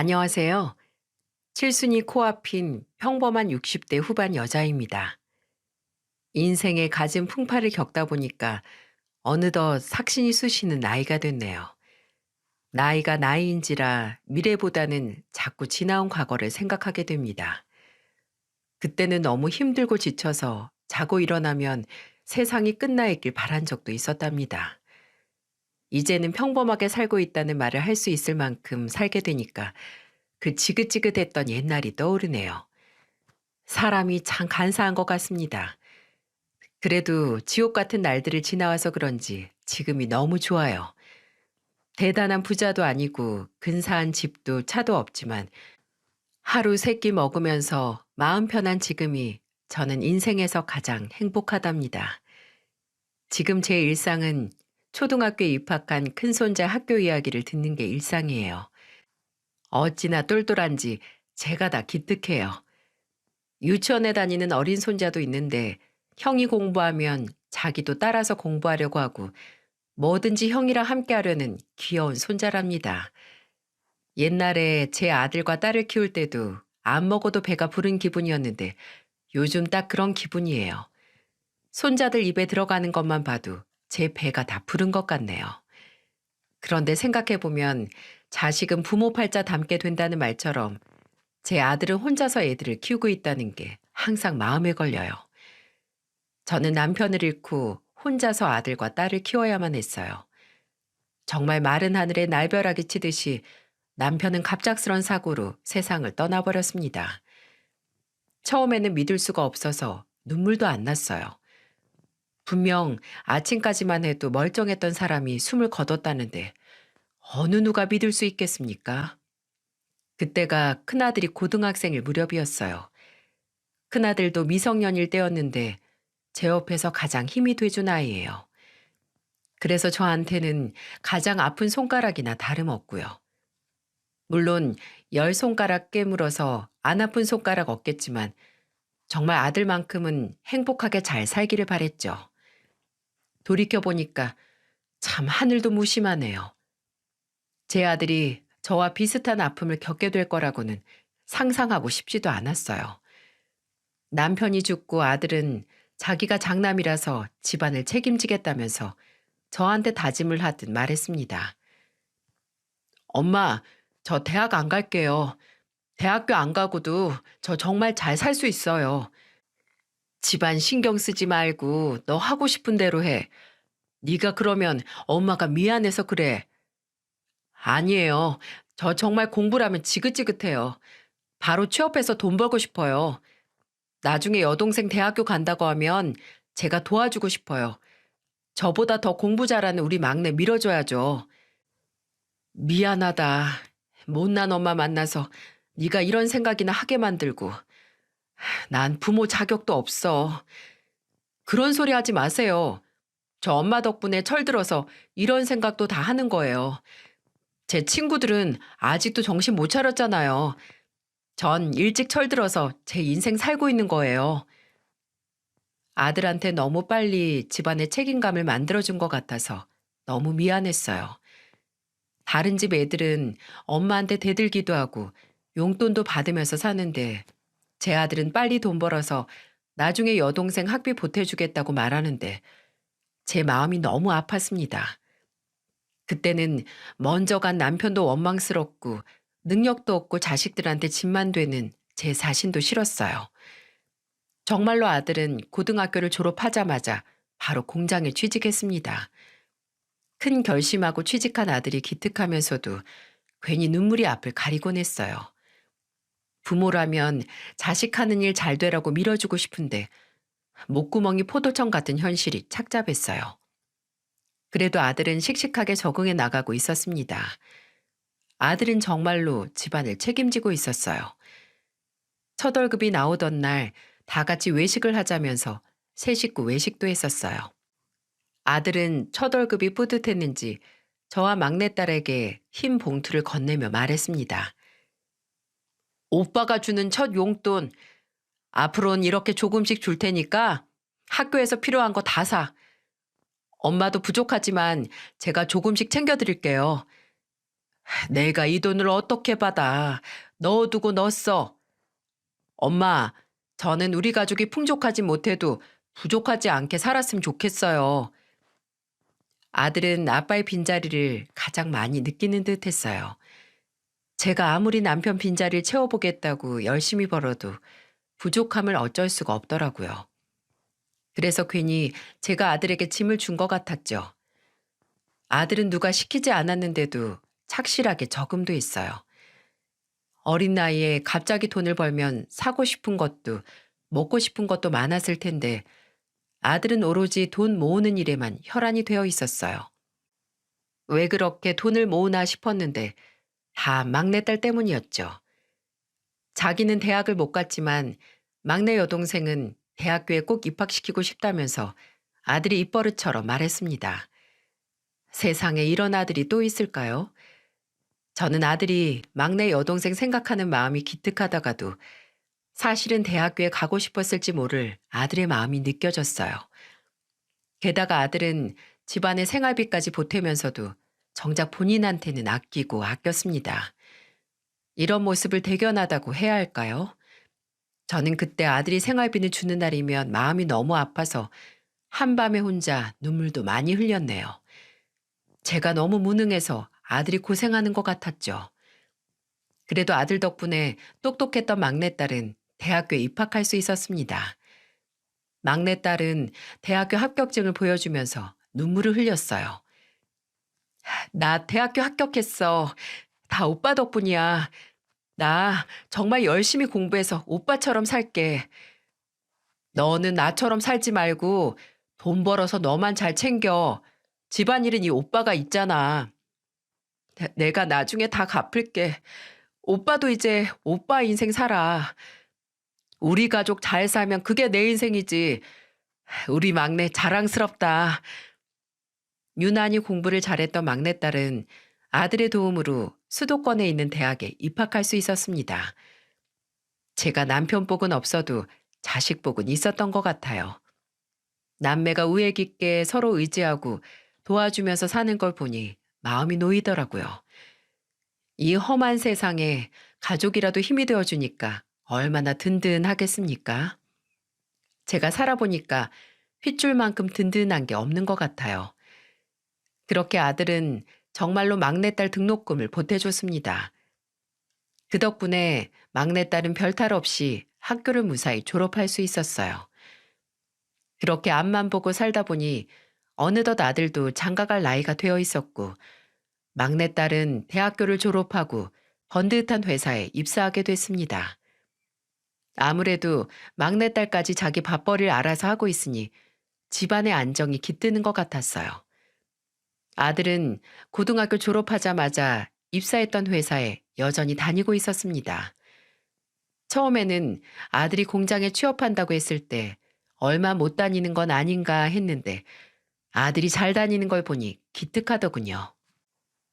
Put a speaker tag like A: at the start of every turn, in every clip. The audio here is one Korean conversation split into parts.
A: 안녕하세요. 칠순이 코앞인 평범한 60대 후반 여자입니다. 인생의 갖은 풍파를 겪다 보니까 어느덧 삭신이 쑤시는 나이가 됐네요. 나이가 나이인지라 미래보다는 자꾸 지나온 과거를 생각하게 됩니다. 그때는 너무 힘들고 지쳐서 자고 일어나면 세상이 끝나 있길 바란 적도 있었답니다. 이제는 평범하게 살고 있다는 말을 할 수 있을 만큼 살게 되니까 그 지긋지긋했던 옛날이 떠오르네요. 사람이 참 간사한 것 같습니다. 그래도 지옥 같은 날들을 지나와서 그런지 지금이 너무 좋아요. 대단한 부자도 아니고 근사한 집도 차도 없지만 하루 세끼 먹으면서 마음 편한 지금이 저는 인생에서 가장 행복하답니다. 지금 제 일상은 초등학교에 입학한 큰손자 학교 이야기를 듣는 게 일상이에요. 어찌나 똘똘한지 제가 다 기특해요. 유치원에 다니는 어린 손자도 있는데 형이 공부하면 자기도 따라서 공부하려고 하고 뭐든지 형이랑 함께 하려는 귀여운 손자랍니다. 옛날에 제 아들과 딸을 키울 때도 안 먹어도 배가 부른 기분이었는데 요즘 딱 그런 기분이에요. 손자들 입에 들어가는 것만 봐도 제 배가 다 부른 것 같네요. 그런데 생각해보면 자식은 부모 팔자 닮게 된다는 말처럼 제 아들은 혼자서 애들을 키우고 있다는 게 항상 마음에 걸려요. 저는 남편을 잃고 혼자서 아들과 딸을 키워야만 했어요. 정말 마른 하늘에 날벼락이 치듯이 남편은 갑작스런 사고로 세상을 떠나버렸습니다. 처음에는 믿을 수가 없어서 눈물도 안 났어요. 분명 아침까지만 해도 멀쩡했던 사람이 숨을 거뒀다는데 어느 누가 믿을 수 있겠습니까? 그때가 큰아들이 고등학생일 무렵이었어요. 큰아들도 미성년일 때였는데 제 옆에서 가장 힘이 돼준 아이예요. 그래서 저한테는 가장 아픈 손가락이나 다름없고요. 물론 10손가락 깨물어서 안 아픈 손가락 없겠지만 정말 아들만큼은 행복하게 잘 살기를 바랬죠. 돌이켜보니까 참 하늘도 무심하네요. 제 아들이 저와 비슷한 아픔을 겪게 될 거라고는 상상하고 싶지도 않았어요. 남편이 죽고 아들은 자기가 장남이라서 집안을 책임지겠다면서 저한테 다짐을 하듯 말했습니다. 엄마, 저 대학 안 갈게요. 대학교 안 가고도 저 정말 잘 살 수 있어요. 집안 신경 쓰지 말고 너 하고 싶은 대로 해. 네가 그러면 엄마가 미안해서 그래. 아니에요. 저 정말 공부라면 지긋지긋해요. 바로 취업해서 돈 벌고 싶어요. 나중에 여동생 대학교 간다고 하면 제가 도와주고 싶어요. 저보다 더 공부 잘하는 우리 막내 밀어줘야죠. 미안하다. 못난 엄마 만나서 네가 이런 생각이나 하게 만들고. 난 부모 자격도 없어. 그런 소리 하지 마세요. 저 엄마 덕분에 철들어서 이런 생각도 다 하는 거예요. 제 친구들은 아직도 정신 못 차렸잖아요. 전 일찍 철들어서 제 인생 살고 있는 거예요. 아들한테 너무 빨리 집안의 책임감을 만들어준 것 같아서 너무 미안했어요. 다른 집 애들은 엄마한테 대들기도 하고 용돈도 받으면서 사는데 제 아들은 빨리 돈 벌어서 나중에 여동생 학비 보태주겠다고 말하는데 제 마음이 너무 아팠습니다. 그때는 먼저 간 남편도 원망스럽고 능력도 없고 자식들한테 짐만 되는 제 자신도 싫었어요. 정말로 아들은 고등학교를 졸업하자마자 바로 공장에 취직했습니다. 큰 결심하고 취직한 아들이 기특하면서도 괜히 눈물이 앞을 가리곤 했어요. 부모라면 자식 하는 일 잘 되라고 밀어주고 싶은데 목구멍이 포도청 같은 현실이 착잡했어요. 그래도 아들은 씩씩하게 적응해 나가고 있었습니다. 아들은 정말로 집안을 책임지고 있었어요. 첫 월급이 나오던 날 다 같이 외식을 하자면서 세 식구 외식도 했었어요. 아들은 첫 월급이 뿌듯했는지 저와 막내딸에게 흰 봉투를 건네며 말했습니다. 오빠가 주는 첫 용돈, 앞으로는 이렇게 조금씩 줄 테니까 학교에서 필요한 거 다 사. 엄마도 부족하지만 제가 조금씩 챙겨드릴게요. 내가 이 돈을 어떻게 받아? 넣어두고 넣었어. 엄마, 저는 우리 가족이 풍족하지 못해도 부족하지 않게 살았으면 좋겠어요. 아들은 아빠의 빈자리를 가장 많이 느끼는 듯 했어요. 제가 아무리 남편 빈자리를 채워보겠다고 열심히 벌어도 부족함을 어쩔 수가 없더라고요. 그래서 괜히 제가 아들에게 짐을 준 것 같았죠. 아들은 누가 시키지 않았는데도 착실하게 저금도 했어요. 어린 나이에 갑자기 돈을 벌면 사고 싶은 것도 먹고 싶은 것도 많았을 텐데 아들은 오로지 돈 모으는 일에만 혈안이 되어 있었어요. 왜 그렇게 돈을 모으나 싶었는데 다 막내딸 때문이었죠. 자기는 대학을 못 갔지만 막내 여동생은 대학교에 꼭 입학시키고 싶다면서 아들이 입버릇처럼 말했습니다. 세상에 이런 아들이 또 있을까요? 저는 아들이 막내 여동생 생각하는 마음이 기특하다가도 사실은 대학교에 가고 싶었을지 모를 아들의 마음이 느껴졌어요. 게다가 아들은 집안의 생활비까지 보태면서도 정작 본인한테는 아끼고 아꼈습니다. 이런 모습을 대견하다고 해야 할까요? 저는 그때 아들이 생활비를 주는 날이면 마음이 너무 아파서 한밤에 혼자 눈물도 많이 흘렸네요. 제가 너무 무능해서 아들이 고생하는 것 같았죠. 그래도 아들 덕분에 똑똑했던 막내딸은 대학교에 입학할 수 있었습니다. 막내딸은 대학교 합격증을 보여주면서 눈물을 흘렸어요. 나 대학교 합격했어. 다 오빠 덕분이야. 나 정말 열심히 공부해서 오빠처럼 살게. 너는 나처럼 살지 말고 돈 벌어서 너만 잘 챙겨. 집안일은 이 오빠가 있잖아. 내가 나중에 다 갚을게. 오빠도 이제 오빠 인생 살아. 우리 가족 잘 살면 그게 내 인생이지. 우리 막내 자랑스럽다. 유난히 공부를 잘했던 막내딸은 아들의 도움으로 수도권에 있는 대학에 입학할 수 있었습니다. 제가 남편 복은 없어도 자식 복은 있었던 것 같아요. 남매가 우애 깊게 서로 의지하고 도와주면서 사는 걸 보니 마음이 놓이더라고요. 이 험한 세상에 가족이라도 힘이 되어주니까 얼마나 든든하겠습니까? 제가 살아보니까 핏줄만큼 든든한 게 없는 것 같아요. 그렇게 아들은 정말로 막내딸 등록금을 보태줬습니다. 그 덕분에 막내딸은 별탈 없이 학교를 무사히 졸업할 수 있었어요. 그렇게 앞만 보고 살다 보니 어느덧 아들도 장가갈 나이가 되어 있었고 막내딸은 대학교를 졸업하고 번듯한 회사에 입사하게 됐습니다. 아무래도 막내딸까지 자기 밥벌이를 알아서 하고 있으니 집안의 안정이 깃드는 것 같았어요. 아들은 고등학교 졸업하자마자 입사했던 회사에 여전히 다니고 있었습니다. 처음에는 아들이 공장에 취업한다고 했을 때 얼마 못 다니는 건 아닌가 했는데 아들이 잘 다니는 걸 보니 기특하더군요.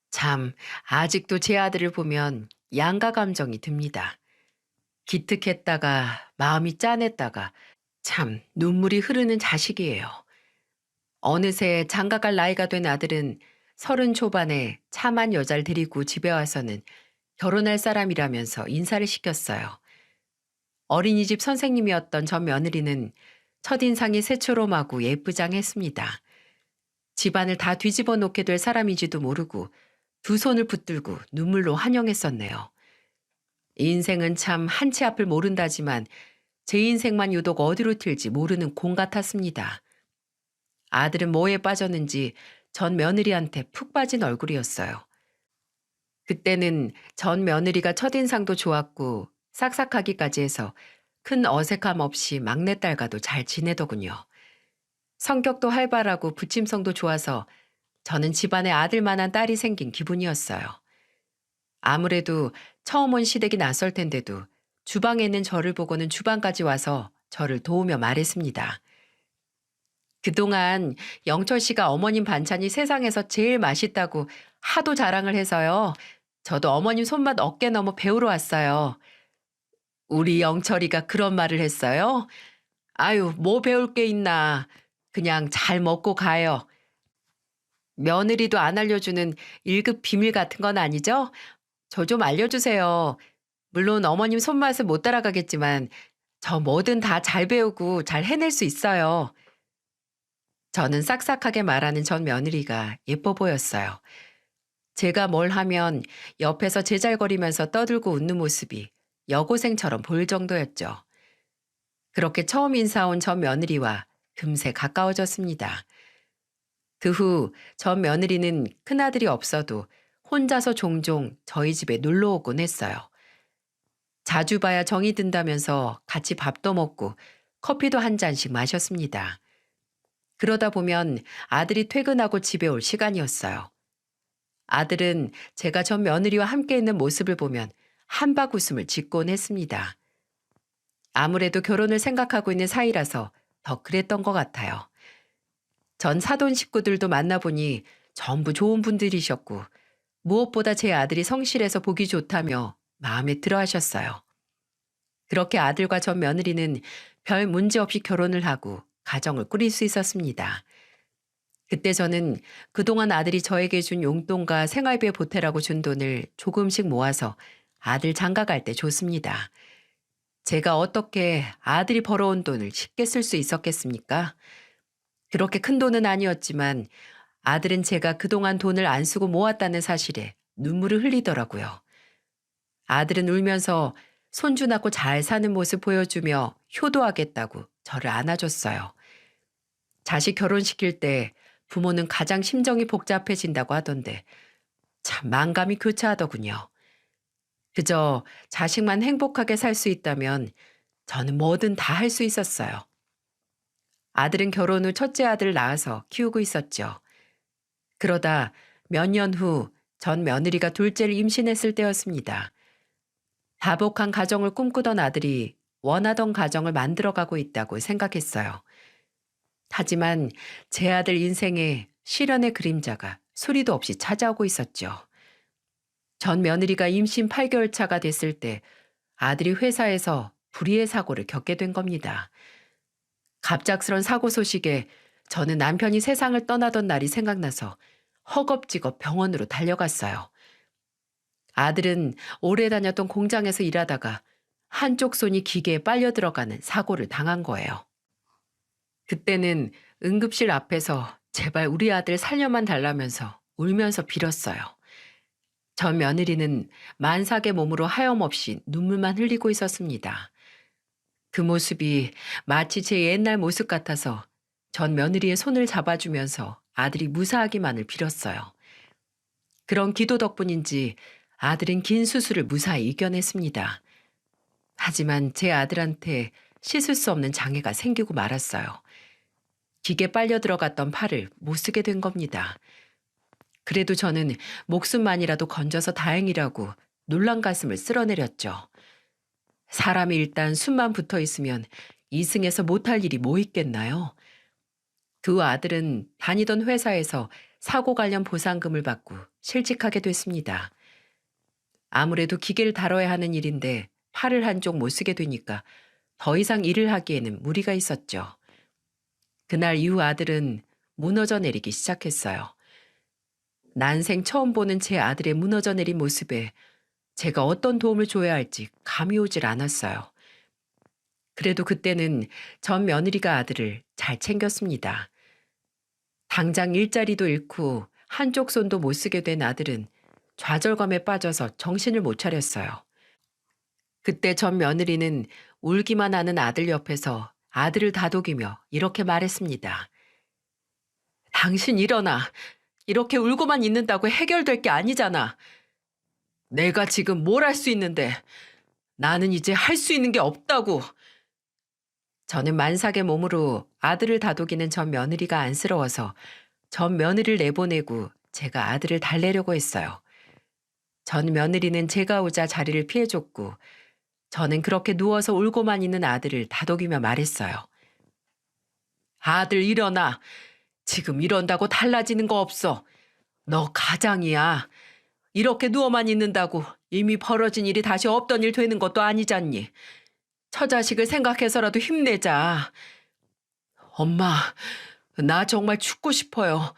A: 참, 아직도 제 아들을 보면 양가 감정이 듭니다. 기특했다가 마음이 짠했다가 참 눈물이 흐르는 자식이에요. 어느새 장가갈 나이가 된 아들은 30 초반에 참한 여자를 데리고 집에 와서는 결혼할 사람이라면서 인사를 시켰어요. 어린이집 선생님이었던 전 며느리는 첫인상이 새초롬하고 예쁘장했습니다. 집안을 다 뒤집어 놓게 될 사람인지도 모르고 두 손을 붙들고 눈물로 환영했었네요. 인생은 참 한치 앞을 모른다지만 제 인생만 유독 어디로 튈지 모르는 공 같았습니다. 아들은 뭐에 빠졌는지 전 며느리한테 푹 빠진 얼굴이었어요. 그때는 전 며느리가 첫인상도 좋았고 싹싹하기까지 해서 큰 어색함 없이 막내딸과도 잘 지내더군요. 성격도 활발하고 부침성도 좋아서 저는 집안에 아들만한 딸이 생긴 기분이었어요. 아무래도 처음 온 시댁이 낯설 텐데도 주방에 있는 저를 보고는 주방까지 와서 저를 도우며 말했습니다. 그동안 영철 씨가 어머님 반찬이 세상에서 제일 맛있다고 하도 자랑을 해서요. 저도 어머님 손맛 어깨 넘어 배우러 왔어요. 우리 영철이가 그런 말을 했어요? 아유, 뭐 배울 게 있나. 그냥 잘 먹고 가요. 며느리도 안 알려주는 1급 비밀 같은 건 아니죠? 저 좀 알려주세요. 물론 어머님 손맛을 못 따라가겠지만 저 뭐든 다 잘 배우고 잘 해낼 수 있어요. 저는 싹싹하게 말하는 전 며느리가 예뻐 보였어요. 제가 뭘 하면 옆에서 제잘거리면서 떠들고 웃는 모습이 여고생처럼 보일 정도였죠. 그렇게 처음 인사 온 전 며느리와 금세 가까워졌습니다. 그 후 전 며느리는 큰아들이 없어도 혼자서 종종 저희 집에 놀러 오곤 했어요. 자주 봐야 정이 든다면서 같이 밥도 먹고 커피도 한 잔씩 마셨습니다. 그러다 보면 아들이 퇴근하고 집에 올 시간이었어요. 아들은 제가 전 며느리와 함께 있는 모습을 보면 한박 웃음을 짓곤 했습니다. 아무래도 결혼을 생각하고 있는 사이라서 더 그랬던 것 같아요. 전 사돈 식구들도 만나보니 전부 좋은 분들이셨고 무엇보다 제 아들이 성실해서 보기 좋다며 마음에 들어 하셨어요. 그렇게 아들과 전 며느리는 별 문제 없이 결혼을 하고 가정을 꾸릴 수 있었습니다. 그때 저는 그동안 아들이 저에게 준 용돈과 생활비에 보태라고 준 돈을 조금씩 모아서 아들 장가 갈 때 줬습니다. 제가 어떻게 아들이 벌어온 돈을 쉽게 쓸 수 있었겠습니까? 그렇게 큰 돈은 아니었지만 아들은 제가 그동안 돈을 안 쓰고 모았다는 사실에 눈물을 흘리더라고요. 아들은 울면서 손주 낳고 잘 사는 모습 보여주며 효도하겠다고 저를 안아줬어요. 자식 결혼시킬 때 부모는 가장 심정이 복잡해진다고 하던데 참 만감이 교차하더군요. 그저 자식만 행복하게 살 수 있다면 저는 뭐든 다 할 수 있었어요. 아들은 결혼 후 첫째 아들을 낳아서 키우고 있었죠. 그러다 몇 년 후 전 며느리가 둘째를 임신했을 때였습니다. 다복한 가정을 꿈꾸던 아들이 원하던 가정을 만들어가고 있다고 생각했어요. 하지만 제 아들 인생에 시련의 그림자가 소리도 없이 찾아오고 있었죠. 전 며느리가 임신 8개월 차가 됐을 때 아들이 회사에서 불의의 사고를 겪게 된 겁니다. 갑작스런 사고 소식에 저는 남편이 세상을 떠나던 날이 생각나서 허겁지겁 병원으로 달려갔어요. 아들은 오래 다녔던 공장에서 일하다가 한쪽 손이 기계에 빨려 들어가는 사고를 당한 거예요. 그때는 응급실 앞에서 제발 우리 아들 살려만 달라면서 울면서 빌었어요. 전 며느리는 만삭의 몸으로 하염없이 눈물만 흘리고 있었습니다. 그 모습이 마치 제 옛날 모습 같아서 전 며느리의 손을 잡아주면서 아들이 무사하기만을 빌었어요. 그런 기도 덕분인지 아들은 긴 수술을 무사히 이겨냈습니다. 하지만 제 아들한테 씻을 수 없는 장애가 생기고 말았어요. 기계 빨려 들어갔던 팔을 못 쓰게 된 겁니다. 그래도 저는 목숨만이라도 건져서 다행이라고 놀란 가슴을 쓸어내렸죠. 사람이 일단 숨만 붙어 있으면 이승에서 못할 일이 뭐 있겠나요? 그 아들은 다니던 회사에서 사고 관련 보상금을 받고 실직하게 됐습니다. 아무래도 기계를 다뤄야 하는 일인데 팔을 한쪽 못 쓰게 되니까 더 이상 일을 하기에는 무리가 있었죠. 그날 이후 아들은 무너져 내리기 시작했어요. 난생 처음 보는 제 아들의 무너져 내린 모습에 제가 어떤 도움을 줘야 할지 감이 오질 않았어요. 그래도 그때는 전 며느리가 아들을 잘 챙겼습니다. 당장 일자리도 잃고 한쪽 손도 못 쓰게 된 아들은 좌절감에 빠져서 정신을 못 차렸어요. 그때 전 며느리는 울기만 하는 아들 옆에서 아들을 다독이며 이렇게 말했습니다. 당신 일어나. 이렇게 울고만 있는다고 해결될 게 아니잖아. 내가 지금 뭘 할 수 있는데 나는 이제 할 수 있는 게 없다고. 저는 만삭의 몸으로 아들을 다독이는 전 며느리가 안쓰러워서 전 며느리를 내보내고 제가 아들을 달래려고 했어요. 전 며느리는 제가 오자 자리를 피해줬고 저는 그렇게 누워서 울고만 있는 아들을 다독이며 말했어요. 아들 일어나. 지금 이런다고 달라지는 거 없어. 너 가장이야. 이렇게 누워만 있는다고 이미 벌어진 일이 다시 없던 일 되는 것도 아니잖니. 처자식을 생각해서라도 힘내자. 엄마, 나 정말 죽고 싶어요.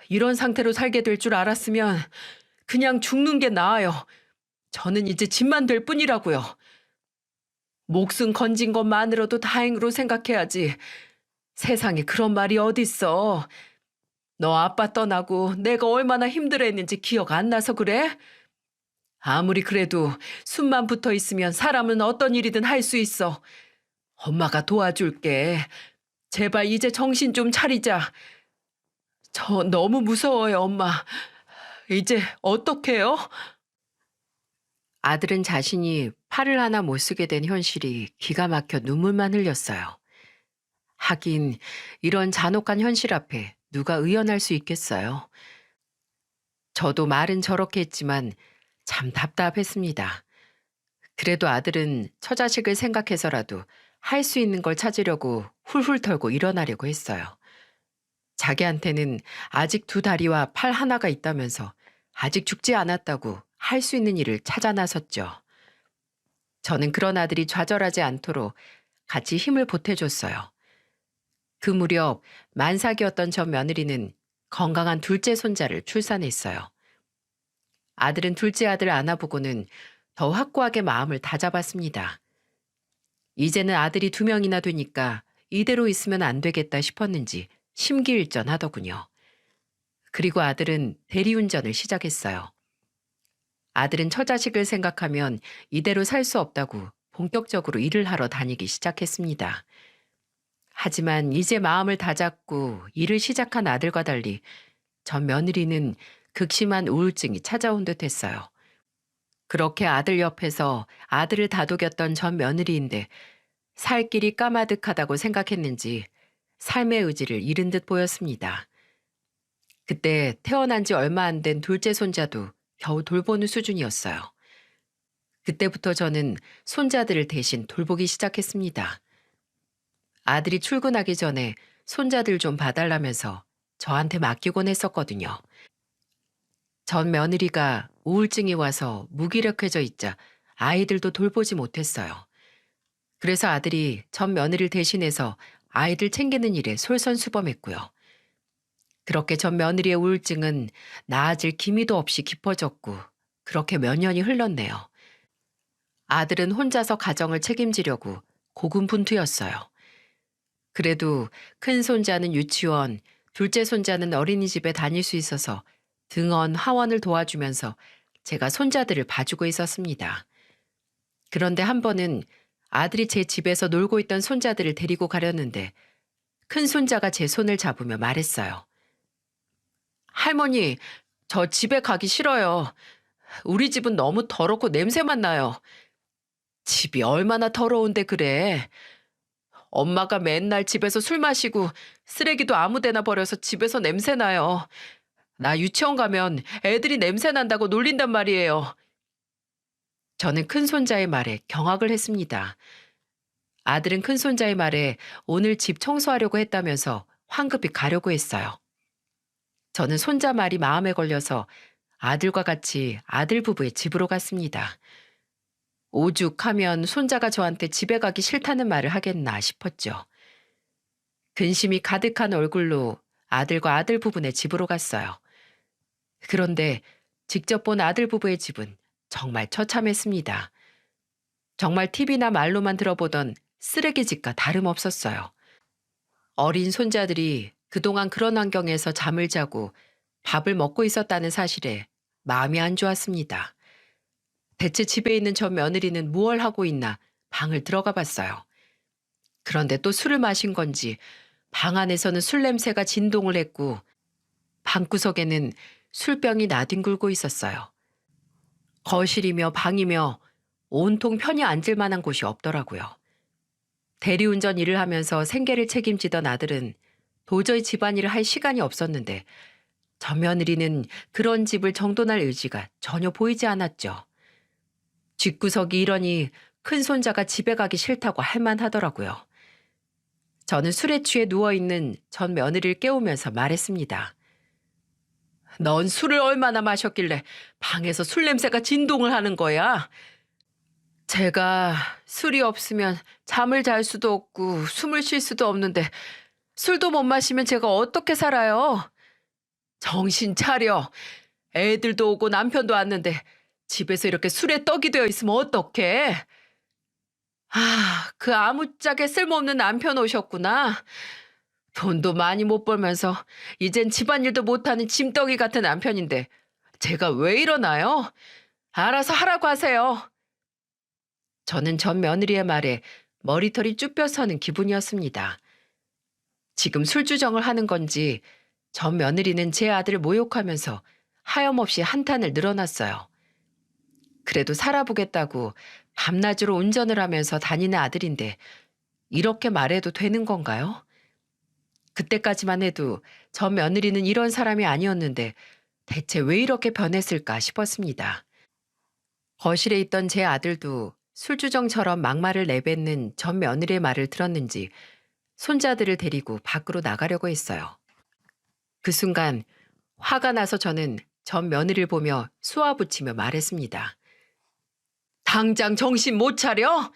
A: 이런 상태로 살게 될 줄 알았으면 그냥 죽는 게 나아요. 저는 이제 집만 될 뿐이라고요. 목숨 건진 것만으로도 다행으로 생각해야지. 세상에 그런 말이 어딨어. 너 아빠 떠나고 내가 얼마나 힘들어했는지 기억 안 나서 그래? 아무리 그래도 숨만 붙어 있으면 사람은 어떤 일이든 할 수 있어. 엄마가 도와줄게. 제발 이제 정신 좀 차리자. 저 너무 무서워요, 엄마. 이제 어떡해요? 아들은 자신이 팔을 하나 못 쓰게 된 현실이 기가 막혀 눈물만 흘렸어요. 하긴 이런 잔혹한 현실 앞에 누가 의연할 수 있겠어요. 저도 말은 저렇게 했지만 참 답답했습니다. 그래도 아들은 처자식을 생각해서라도 할 수 있는 걸 찾으려고 훌훌 털고 일어나려고 했어요. 자기한테는 아직 두 다리와 팔 하나가 있다면서 아직 죽지 않았다고 할 수 있는 일을 찾아 나섰죠. 저는 그런 아들이 좌절하지 않도록 같이 힘을 보태줬어요. 그 무렵 만삭이었던 전 며느리는 건강한 둘째 손자를 출산했어요. 아들은 둘째 아들 안아보고는 더 확고하게 마음을 다잡았습니다. 이제는 아들이 두 명이나 되니까 이대로 있으면 안 되겠다 싶었는지 심기일전하더군요. 그리고 아들은 대리운전을 시작했어요. 아들은 처자식을 생각하면 이대로 살 수 없다고 본격적으로 일을 하러 다니기 시작했습니다. 하지만 이제 마음을 다잡고 일을 시작한 아들과 달리 전 며느리는 극심한 우울증이 찾아온 듯 했어요. 그렇게 아들 옆에서 아들을 다독였던 전 며느리인데 살 길이 까마득하다고 생각했는지 삶의 의지를 잃은 듯 보였습니다. 그때 태어난 지 얼마 안 된 둘째 손자도 겨우 돌보는 수준이었어요. 그때부터 저는 손자들을 대신 돌보기 시작했습니다. 아들이 출근하기 전에 손자들 좀 봐달라면서 저한테 맡기곤 했었거든요. 전 며느리가 우울증이 와서 무기력해져 있자 아이들도 돌보지 못했어요. 그래서 아들이 전 며느리를 대신해서 아이들 챙기는 일에 솔선수범했고요. 그렇게 전 며느리의 우울증은 나아질 기미도 없이 깊어졌고 그렇게 몇 년이 흘렀네요. 아들은 혼자서 가정을 책임지려고 고군분투였어요. 그래도 큰 손자는 유치원, 둘째 손자는 어린이집에 다닐 수 있어서 등원, 하원을 도와주면서 제가 손자들을 봐주고 있었습니다. 그런데 한 번은 아들이 제 집에서 놀고 있던 손자들을 데리고 가려는데 큰 손자가 제 손을 잡으며 말했어요. 할머니, 저 집에 가기 싫어요. 우리 집은 너무 더럽고 냄새만 나요. 집이 얼마나 더러운데 그래. 엄마가 맨날 집에서 술 마시고 쓰레기도 아무 데나 버려서 집에서 냄새 나요. 나 유치원 가면 애들이 냄새 난다고 놀린단 말이에요. 저는 큰 손자의 말에 경악을 했습니다. 아들은 큰 손자의 말에 오늘 집 청소하려고 했다면서 황급히 가려고 했어요. 저는 손자 말이 마음에 걸려서 아들과 같이 아들 부부의 집으로 갔습니다. 오죽하면 손자가 저한테 집에 가기 싫다는 말을 하겠나 싶었죠. 근심이 가득한 얼굴로 아들과 아들 부부네 집으로 갔어요. 그런데 직접 본 아들 부부의 집은 정말 처참했습니다. 정말 TV나 말로만 들어보던 쓰레기집과 다름없었어요. 어린 손자들이 그동안 그런 환경에서 잠을 자고 밥을 먹고 있었다는 사실에 마음이 안 좋았습니다. 대체 집에 있는 저 며느리는 무얼 하고 있나 방을 들어가 봤어요. 그런데 또 술을 마신 건지 방 안에서는 술 냄새가 진동을 했고 방구석에는 술병이 나뒹굴고 있었어요. 거실이며 방이며 온통 편히 앉을 만한 곳이 없더라고요. 대리운전 일을 하면서 생계를 책임지던 아들은 도저히 집안일을 할 시간이 없었는데 저 며느리는 그런 집을 정돈할 의지가 전혀 보이지 않았죠. 뒷구석이 이러니 큰 손자가 집에 가기 싫다고 할 만하더라고요. 저는 술에 취해 누워있는 전 며느리를 깨우면서 말했습니다. 넌 술을 얼마나 마셨길래 방에서 술 냄새가 진동을 하는 거야? 제가 술이 없으면 잠을 잘 수도 없고 숨을 쉴 수도 없는데 술도 못 마시면 제가 어떻게 살아요? 정신 차려. 애들도 오고 남편도 왔는데 집에서 이렇게 술에 떡이 되어 있으면 어떡해? 아, 그 아무짝에 쓸모없는 남편 오셨구나. 돈도 많이 못 벌면서 이젠 집안일도 못하는 짐덩이 같은 남편인데 제가 왜 이러나요? 알아서 하라고 하세요. 저는 전 며느리의 말에 머리털이 쭈뼛서는 기분이었습니다. 지금 술주정을 하는 건지 전 며느리는 제 아들을 모욕하면서 하염없이 한탄을 늘어놨어요. 그래도 살아보겠다고 밤낮으로 운전을 하면서 다니는 아들인데 이렇게 말해도 되는 건가요? 그때까지만 해도 전 며느리는 이런 사람이 아니었는데 대체 왜 이렇게 변했을까 싶었습니다. 거실에 있던 제 아들도 술주정처럼 막말을 내뱉는 전 며느리의 말을 들었는지 손자들을 데리고 밖으로 나가려고 했어요. 그 순간 화가 나서 저는 전 며느리를 보며 쏘아붙이며 말했습니다. 당장 정신 못 차려?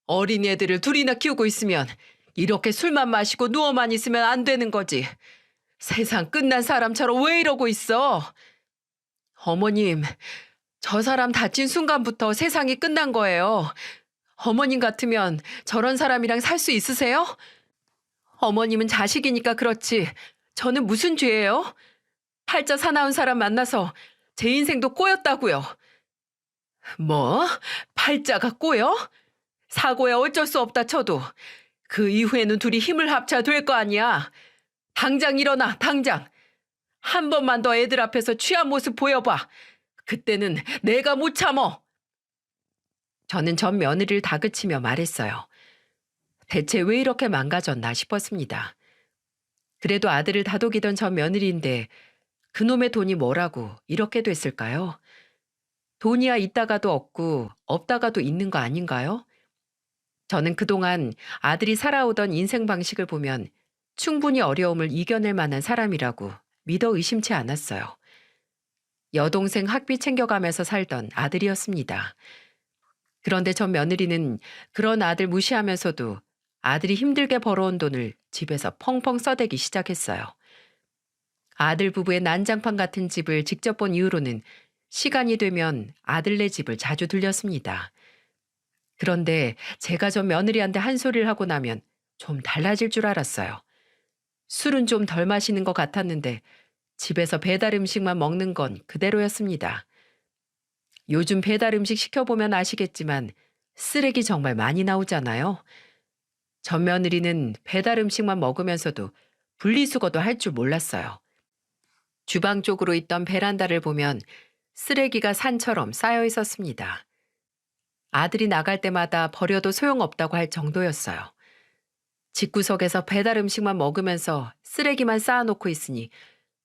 A: 어린애들을 둘이나 키우고 있으면 이렇게 술만 마시고 누워만 있으면 안 되는 거지. 세상 끝난 사람처럼 왜 이러고 있어? 어머님, 저 사람 다친 순간부터 세상이 끝난 거예요. 어머님 같으면 저런 사람이랑 살 수 있으세요? 어머님은 자식이니까 그렇지. 저는 무슨 죄예요? 팔자 사나운 사람 만나서 제 인생도 꼬였다고요. 뭐? 팔자가 꼬여? 사고에 어쩔 수 없다 쳐도 그 이후에는 둘이 힘을 합쳐 될 거 아니야. 당장 일어나, 당장. 한 번만 더 애들 앞에서 취한 모습 보여봐. 그때는 내가 못 참어. 저는 전 며느리를 다그치며 말했어요. 대체 왜 이렇게 망가졌나 싶었습니다. 그래도 아들을 다독이던 전 며느리인데 그놈의 돈이 뭐라고 이렇게 됐을까요? 돈이야 있다가도 없고 없다가도 있는 거 아닌가요? 저는 그동안 아들이 살아오던 인생 방식을 보면 충분히 어려움을 이겨낼 만한 사람이라고 믿어 의심치 않았어요. 여동생 학비 챙겨가면서 살던 아들이었습니다. 그런데 전 며느리는 그런 아들 무시하면서도 아들이 힘들게 벌어온 돈을 집에서 펑펑 써대기 시작했어요. 아들 부부의 난장판 같은 집을 직접 본 이후로는 시간이 되면 아들네 집을 자주 들렸습니다. 그런데 제가 전 며느리한테 한 소리를 하고 나면 좀 달라질 줄 알았어요. 술은 좀 덜 마시는 것 같았는데 집에서 배달 음식만 먹는 건 그대로였습니다. 요즘 배달 음식 시켜보면 아시겠지만 쓰레기 정말 많이 나오잖아요. 전 며느리는 배달 음식만 먹으면서도 분리수거도 할 줄 몰랐어요. 주방 쪽으로 있던 베란다를 보면 쓰레기가 산처럼 쌓여 있었습니다. 아들이 나갈 때마다 버려도 소용없다고 할 정도였어요. 집구석에서 배달 음식만 먹으면서 쓰레기만 쌓아놓고 있으니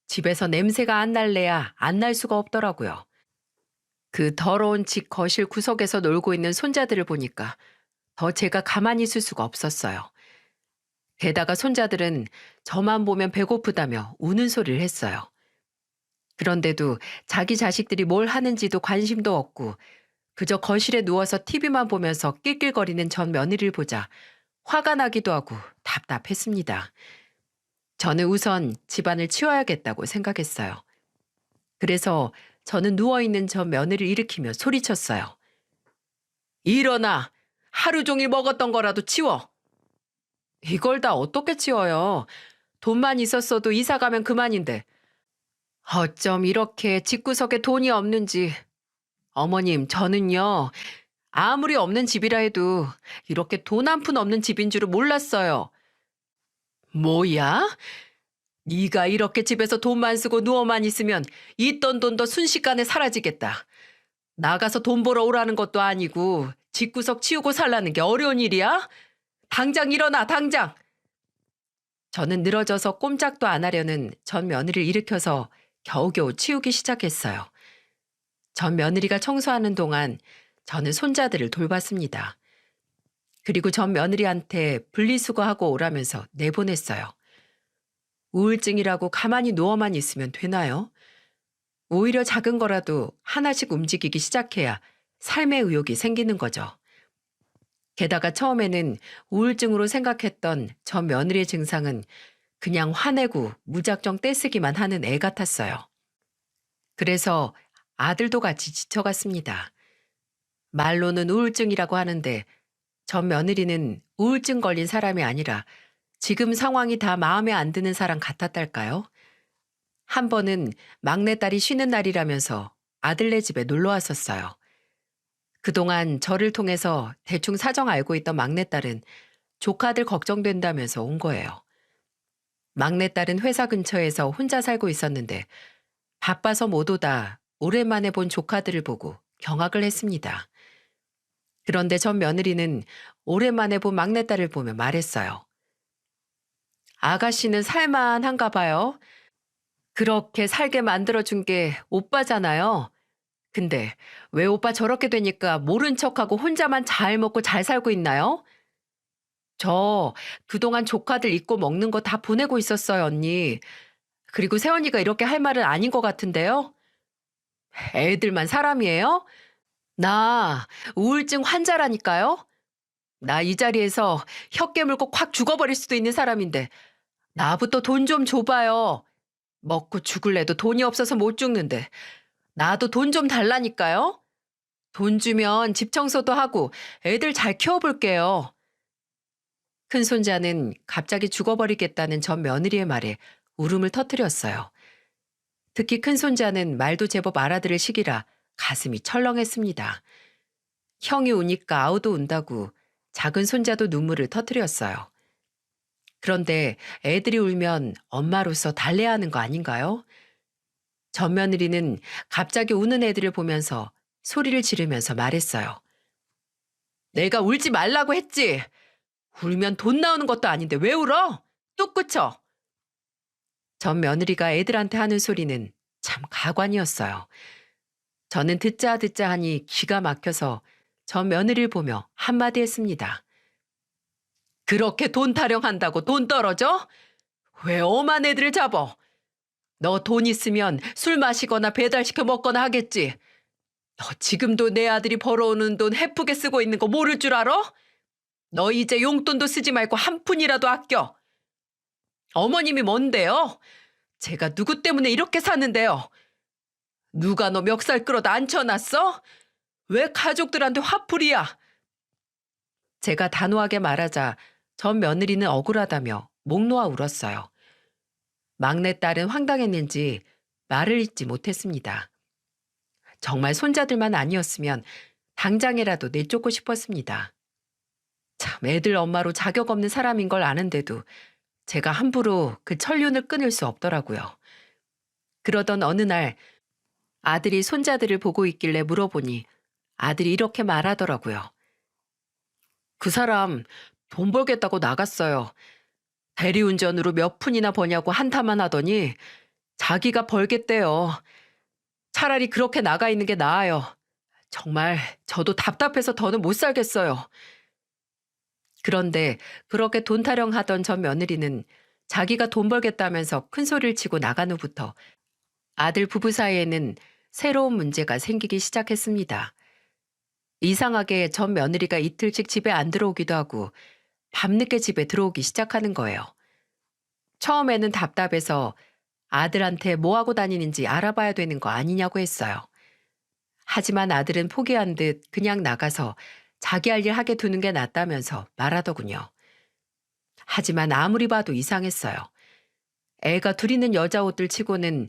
A: 집에서 냄새가 안 날래야 안 날 수가 없더라고요. 그 더러운 집 거실 구석에서 놀고 있는 손자들을 보니까 더 제가 가만히 있을 수가 없었어요. 게다가 손자들은 저만 보면 배고프다며 우는 소리를 했어요. 그런데도 자기 자식들이 뭘 하는지도 관심도 없고 그저 거실에 누워서 TV만 보면서 낄낄거리는 전 며느리를 보자 화가 나기도 하고 답답했습니다. 저는 우선 집안을 치워야겠다고 생각했어요. 그래서 저는 누워있는 전 며느리를 일으키며 소리쳤어요. 일어나! 하루 종일 먹었던 거라도 치워! 이걸 다 어떻게 치워요? 돈만 있었어도 이사 가면 그만인데. 어쩜 이렇게 집구석에 돈이 없는지. 어머님, 저는요. 아무리 없는 집이라 해도 이렇게 돈 한 푼 없는 집인 줄은 몰랐어요. 뭐야? 네가 이렇게 집에서 돈만 쓰고 누워만 있으면 있던 돈도 순식간에 사라지겠다. 나가서 돈 벌어 오라는 것도 아니고 집구석 치우고 살라는 게 어려운 일이야? 당장 일어나, 당장! 저는 늘어져서 꼼짝도 안 하려는 전 며느리를 일으켜서 겨우겨우 치우기 시작했어요. 전 며느리가 청소하는 동안 저는 손자들을 돌봤습니다. 그리고 전 며느리한테 분리수거하고 오라면서 내보냈어요. 우울증이라고 가만히 누워만 있으면 되나요? 오히려 작은 거라도 하나씩 움직이기 시작해야 삶의 의욕이 생기는 거죠. 게다가 처음에는 우울증으로 생각했던 전 며느리의 증상은 그냥 화내고 무작정 떼쓰기만 하는 애 같았어요. 그래서 아들도 같이 지쳐갔습니다. 말로는 우울증이라고 하는데 전 며느리는 우울증 걸린 사람이 아니라 지금 상황이 다 마음에 안 드는 사람 같았달까요? 한 번은 막내딸이 쉬는 날이라면서 아들네 집에 놀러 왔었어요. 그동안 저를 통해서 대충 사정 알고 있던 막내딸은 조카들 걱정된다면서 온 거예요. 막내딸은 회사 근처에서 혼자 살고 있었는데 바빠서 못 오다 오랜만에 본 조카들을 보고 경악을 했습니다. 그런데 전 며느리는 오랜만에 본 막내딸을 보며 말했어요. 아가씨는 살만한가 봐요. 그렇게 살게 만들어준 게 오빠잖아요. 근데 왜 오빠 저렇게 되니까 모른 척하고 혼자만 잘 먹고 잘 살고 있나요? 저 그동안 조카들 입고 먹는 거 다 보내고 있었어요, 언니. 그리고 새언니가 이렇게 할 말은 아닌 것 같은데요? 애들만 사람이에요? 나 우울증 환자라니까요? 나 이 자리에서 혀 깨물고 콱 죽어버릴 수도 있는 사람인데 나부터 돈 좀 줘봐요. 먹고 죽을래도 돈이 없어서 못 죽는데 나도 돈 좀 달라니까요? 돈 주면 집 청소도 하고 애들 잘 키워볼게요. 큰손자는 갑자기 죽어버리겠다는 전 며느리의 말에 울음을 터뜨렸어요. 특히 큰손자는 말도 제법 알아들을 시기라 가슴이 철렁했습니다. 형이 우니까 아우도 운다고 작은 손자도 눈물을 터뜨렸어요. 그런데 애들이 울면 엄마로서 달래야 하는 거 아닌가요? 전 며느리는 갑자기 우는 애들을 보면서 소리를 지르면서 말했어요. 내가 울지 말라고 했지. 울면 돈 나오는 것도 아닌데 왜 울어? 뚝 그쳐. 전 며느리가 애들한테 하는 소리는 참 가관이었어요. 저는 듣자 듣자 하니 기가 막혀서 전 며느리를 보며 한마디 했습니다. 그렇게 돈 타령한다고 돈 떨어져? 왜 엄한 애들을 잡어? 너 돈 있으면 술 마시거나 배달시켜 먹거나 하겠지. 너 지금도 내 아들이 벌어오는 돈 헤프게 쓰고 있는 거 모를 줄 알아? 너 이제 용돈도 쓰지 말고 한 푼이라도 아껴. 어머님이 뭔데요? 제가 누구 때문에 이렇게 사는데요? 누가 너 멱살 끌어다 앉혀놨어? 왜 가족들한테 화풀이야? 제가 단호하게 말하자 전 며느리는 억울하다며 목 놓아 울었어요. 막내딸은 황당했는지 말을 잇지 못했습니다. 정말 손자들만 아니었으면 당장이라도 내쫓고 싶었습니다. 참 애들 엄마로 자격 없는 사람인 걸 아는데도 제가 함부로 그 천륜을 끊을 수 없더라고요. 그러던 어느 날 아들이 손자들을 보고 있길래 물어보니 아들이 이렇게 말하더라고요. 그 사람 돈 벌겠다고 나갔어요. 대리운전으로 몇 푼이나 버냐고 한탄만 하더니 자기가 벌겠대요. 차라리 그렇게 나가 있는 게 나아요. 정말 저도 답답해서 더는 못 살겠어요. 그런데 그렇게 돈 타령하던 전 며느리는 자기가 돈 벌겠다면서 큰 소리를 치고 나간 후부터 아들 부부 사이에는 새로운 문제가 생기기 시작했습니다. 이상하게 전 며느리가 이틀씩 집에 안 들어오기도 하고 밤늦게 집에 들어오기 시작하는 거예요. 처음에는 답답해서 아들한테 뭐 하고 다니는지 알아봐야 되는 거 아니냐고 했어요. 하지만 아들은 포기한 듯 그냥 나가서 자기 할 일 하게 두는 게 낫다면서 말하더군요. 하지만 아무리 봐도 이상했어요. 애가 둘 있는 여자 옷들 치고는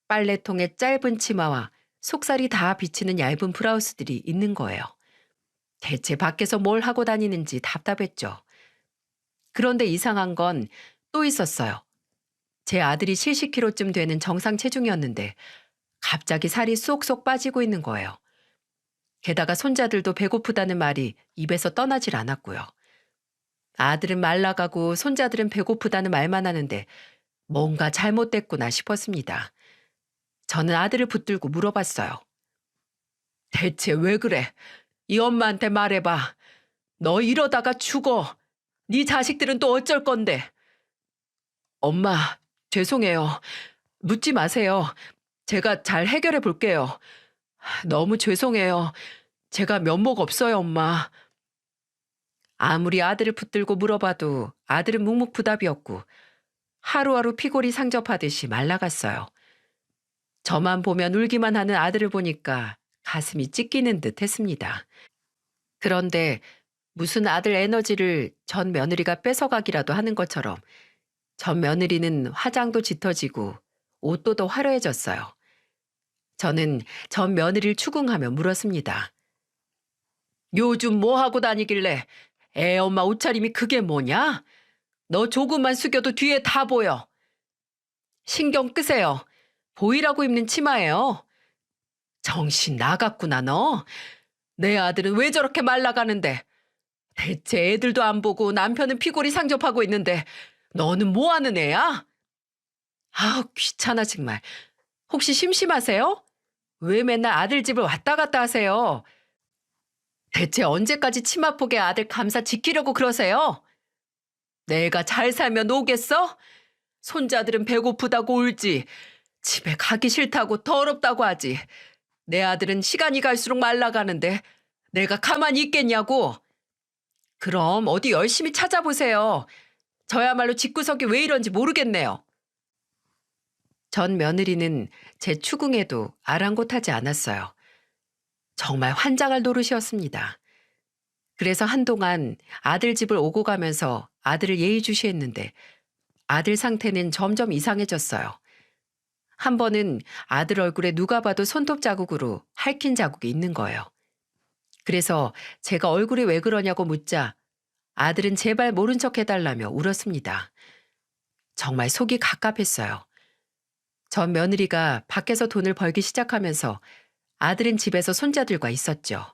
A: 빨래통에 짧은 치마와 속살이 다 비치는 얇은 브라우스들이 있는 거예요. 대체 밖에서 뭘 하고 다니는지 답답했죠. 그런데 이상한 건 또 있었어요. 제 아들이 70kg쯤 되는 정상 체중이었는데 갑자기 살이 쏙쏙 빠지고 있는 거예요. 게다가 손자들도 배고프다는 말이 입에서 떠나질 않았고요. 아들은 말라가고 손자들은 배고프다는 말만 하는데 뭔가 잘못됐구나 싶었습니다. 저는 아들을 붙들고 물어봤어요. 대체 왜 그래? 이 엄마한테 말해봐. 너 이러다가 죽어. 네 자식들은 또 어쩔 건데. 엄마, 죄송해요. 묻지 마세요. 제가 잘 해결해 볼게요. 너무 죄송해요. 제가 면목 없어요, 엄마. 아무리 아들을 붙들고 물어봐도 아들은 묵묵부답이었고 하루하루 피골이 상접하듯이 말라갔어요. 저만 보면 울기만 하는 아들을 보니까 가슴이 찢기는 듯 했습니다. 그런데 무슨 아들 에너지를 전 며느리가 뺏어가기라도 하는 것처럼 전 며느리는 화장도 짙어지고 옷도 더 화려해졌어요. 저는 전 며느리를 추궁하며 물었습니다. 요즘 뭐 하고 다니길래 애 엄마 옷차림이 그게 뭐냐? 너 조금만 숙여도 뒤에 다 보여. 신경 끄세요. 보이라고 입는 치마예요. 정신 나갔구나 너. 내 아들은 왜 저렇게 말라가는데. 대체 애들도 안 보고 남편은 피골이 상접하고 있는데 너는 뭐 하는 애야? 아우 귀찮아 정말. 혹시 심심하세요? 왜 맨날 아들 집을 왔다 갔다 하세요? 대체 언제까지 치마폭에 아들 감사 지키려고 그러세요? 내가 잘 살면 오겠어? 손자들은 배고프다고 울지. 집에 가기 싫다고 더럽다고 하지. 내 아들은 시간이 갈수록 말라가는데 내가 가만히 있겠냐고. 그럼 어디 열심히 찾아보세요. 저야말로 집구석이 왜 이런지 모르겠네요. 전 며느리는 제 추궁에도 아랑곳하지 않았어요. 정말 환장할 노릇이었습니다. 그래서 한동안 아들 집을 오고 가면서 아들을 예의주시했는데 아들 상태는 점점 이상해졌어요. 한 번은 아들 얼굴에 누가 봐도 손톱 자국으로 핥힌 자국이 있는 거예요. 그래서 제가 얼굴이 왜 그러냐고 묻자 아들은 제발 모른 척 해달라며 울었습니다. 정말 속이 갑갑했어요. 전 며느리가 밖에서 돈을 벌기 시작하면서 아들은 집에서 손자들과 있었죠.